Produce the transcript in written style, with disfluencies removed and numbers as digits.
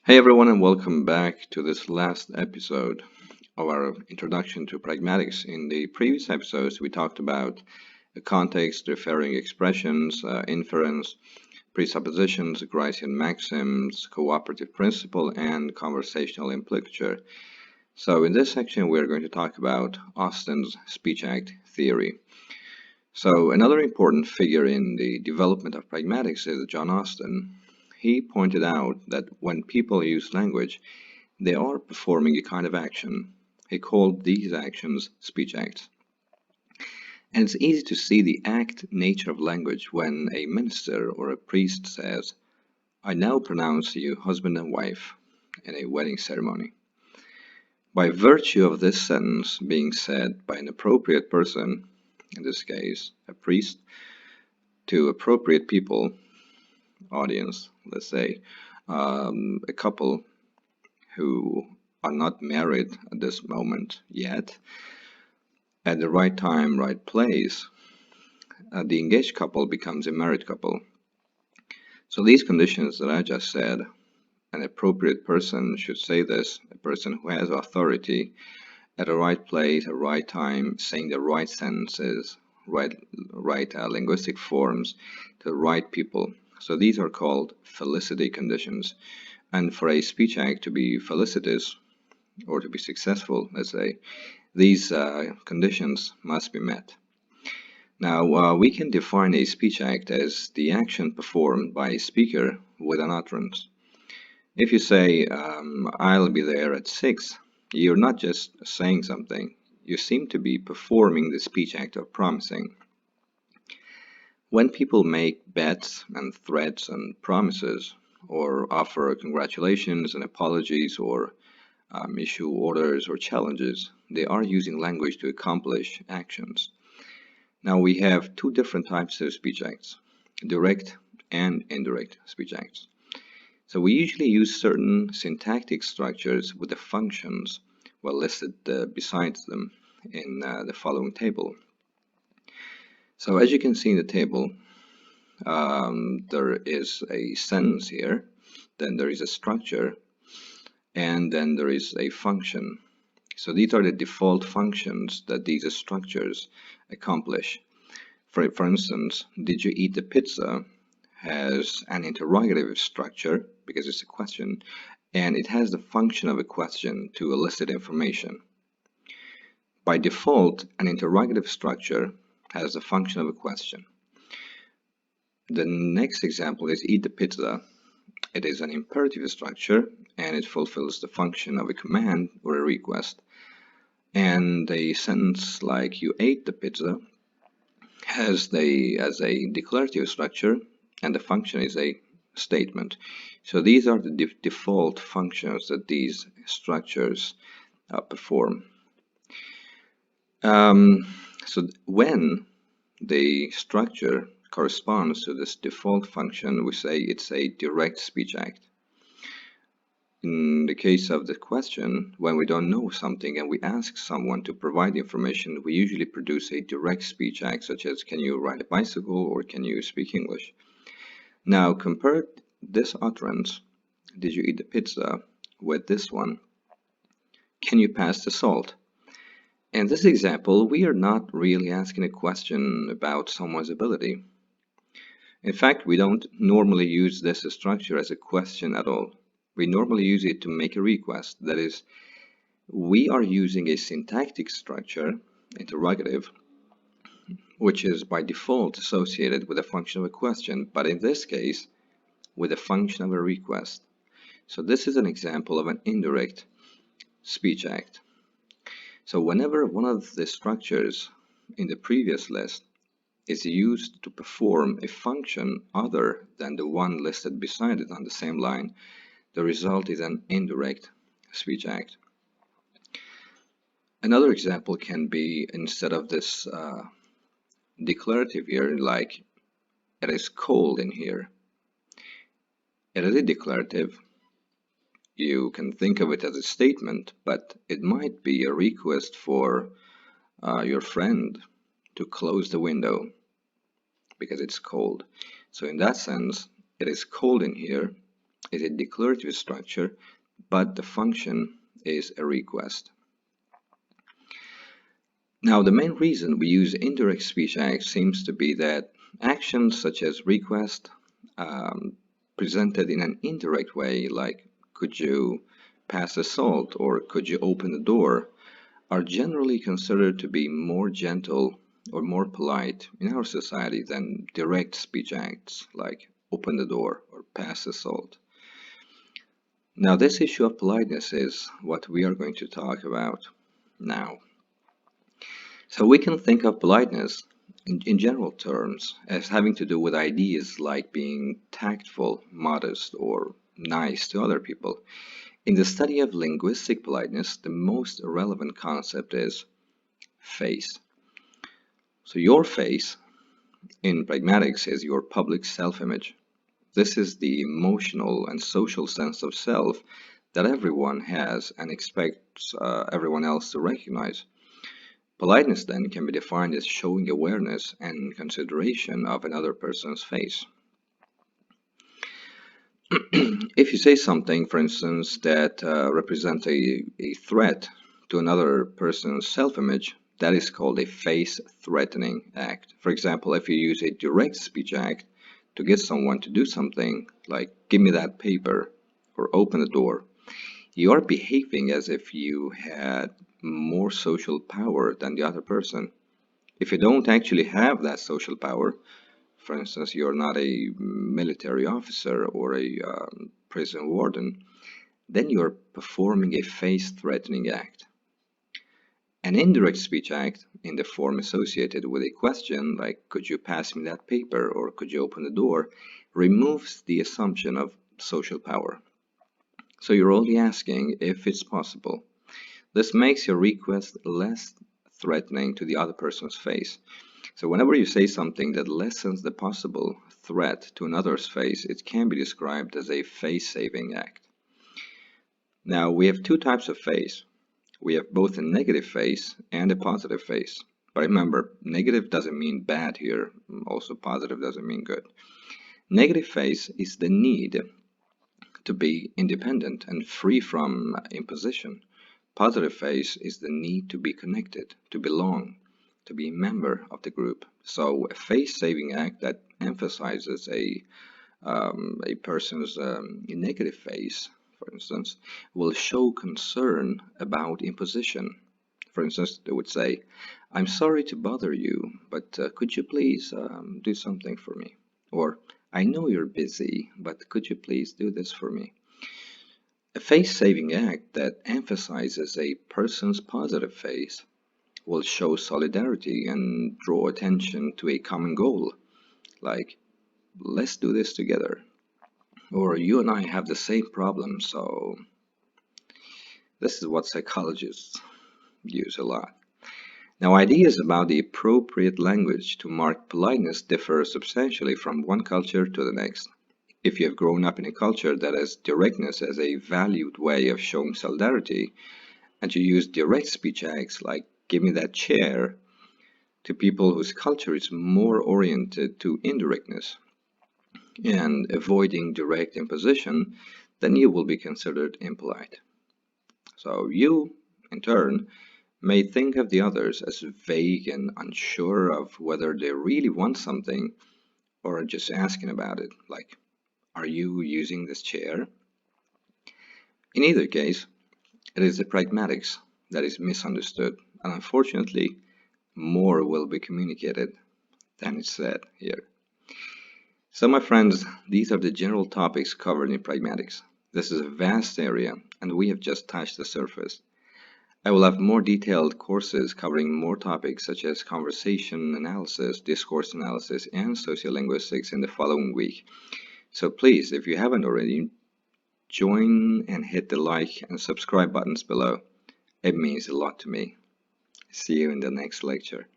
Hey everyone, and welcome back to this last episode of our introduction to pragmatics. In the previous episodes, we talked about the context, referring expressions, inference, presuppositions, Gricean maxims, cooperative principle, and conversational implicature. So in this section, we're going to talk about Austin's speech act theory. So another important figure in the development of pragmatics is John Austin. He pointed out that when people use language, they are performing a kind of action. He called these actions speech acts. And it's easy to see the act nature of language when a minister or a priest says, "I now pronounce you husband and wife" in a wedding ceremony. By virtue of this sentence being said by an appropriate person, in this case a priest, to appropriate people, audience, let's say, a couple who are not married at this moment yet, at the right time, right place, the engaged couple becomes a married couple. So these conditions that I just said, an appropriate person should say this, a person who has authority, at the right place, at the right time, saying the right sentences, right linguistic forms to the right people. So these are called felicity conditions. And for a speech act to be felicitous or to be successful, let's say, these conditions must be met. Now, we can define a speech act as the action performed by a speaker with an utterance. If you say, "I'll be there at 6," you're not just saying something, you seem to be performing the speech act of promising. When people make bets and threats and promises, or offer congratulations and apologies, or issue orders or challenges, they are using language to accomplish actions. Now we have two different types of speech acts, direct and indirect speech acts. So we usually use certain syntactic structures with the functions listed besides them in the following table. So as you can see in the table, there is a sentence here, then there is a structure, and then there is a function. So these are the default functions that these structures accomplish. For instance, "Did you eat the pizza?" has an interrogative structure because it's a question, and it has the function of a question to elicit information. By default, an interrogative structure has the function of a question. The next example is "eat the pizza." It is an imperative structure, and it fulfills the function of a command or a request. And a sentence like "you ate the pizza" has as a declarative structure, and the function is a statement. So these are the default functions that these structures perform. So when the structure corresponds to this default function, we say it's a direct speech act. In the case of the question, when we don't know something and we ask someone to provide information, we usually produce a direct speech act, such as "Can you ride a bicycle?" or "Can you speak English?" Now compare this utterance, "Did you eat the pizza?" with this one, "Can you pass the salt?" In this example, we are not really asking a question about someone's ability. In fact, we don't normally use this structure as a question at all. We normally use it to make a request. That is, we are using a syntactic structure, interrogative, which is by default associated with a function of a question, but in this case, with a function of a request. So this is an example of an indirect speech act. So whenever one of the structures in the previous list is used to perform a function other than the one listed beside it on the same line, the result is an indirect speech act. Another example can be, instead of this declarative here, like "It is cold in here." It is a declarative. You can think of it as a statement, but it might be a request for your friend to close the window because it's cold. So in that sense, "It is cold in here" is a declarative structure, but the function is a request. Now, the main reason we use indirect speech acts seems to be that actions such as request, presented in an indirect way, like could you pass the salt or could you open the door, are generally considered to be more gentle or more polite in our society than direct speech acts like open the door or pass the salt. Now, this issue of politeness is what we are going to talk about now. So we can think of politeness in general terms as having to do with ideas like being tactful, modest, or nice to other people. In the study of linguistic politeness, the most relevant concept is face. So your face in pragmatics is your public self-image. This is the emotional and social sense of self that everyone has and expects everyone else to recognize. Politeness then can be defined as showing awareness and consideration of another person's face. If you say something, for instance, that represents a threat to another person's self-image, that is called a face-threatening act. For example, if you use a direct speech act to get someone to do something, like give me that paper or open the door, you are behaving as if you had more social power than the other person. If you don't actually have that social power, for instance, you're not a military officer or a prison warden, then you're performing a face-threatening act. An indirect speech act, in the form associated with a question like could you pass me that paper or could you open the door, removes the assumption of social power. So you're only asking if it's possible. This makes your request less threatening to the other person's face. So whenever you say something that lessens the possible threat to another's face, it can be described as a face-saving act. Now, we have two types of face. We have both a negative face and a positive face. But remember, negative doesn't mean bad here. Also, positive doesn't mean good. Negative face is the need to be independent and free from imposition. Positive face is the need to be connected, to belong, to be a member of the group. So a face-saving act that emphasizes a person's negative face, for instance, will show concern about imposition. For instance, they would say, I'm sorry to bother you, but could you please do something for me? Or, I know you're busy, but could you please do this for me? A face-saving act that emphasizes a person's positive face will show solidarity and draw attention to a common goal, like, let's do this together, or you and I have the same problem, so this is what psychologists use a lot. Now, ideas about the appropriate language to mark politeness differ substantially from one culture to the next. If you have grown up in a culture that has directness as a valued way of showing solidarity, and you use direct speech acts like give me that chair to people whose culture is more oriented to indirectness and avoiding direct imposition, then you will be considered impolite. So you, in turn, may think of the others as vague and unsure of whether they really want something or are just asking about it, like, are you using this chair? In either case, it is the pragmatics that is misunderstood, and unfortunately, more will be communicated than is said here. So, my friends, these are the general topics covered in pragmatics. This is a vast area, and we have just touched the surface. I will have more detailed courses covering more topics such as conversation analysis, discourse analysis, and sociolinguistics in the following week. So please, if you haven't already, join and hit the like and subscribe buttons below. It means a lot to me. See you in the next lecture.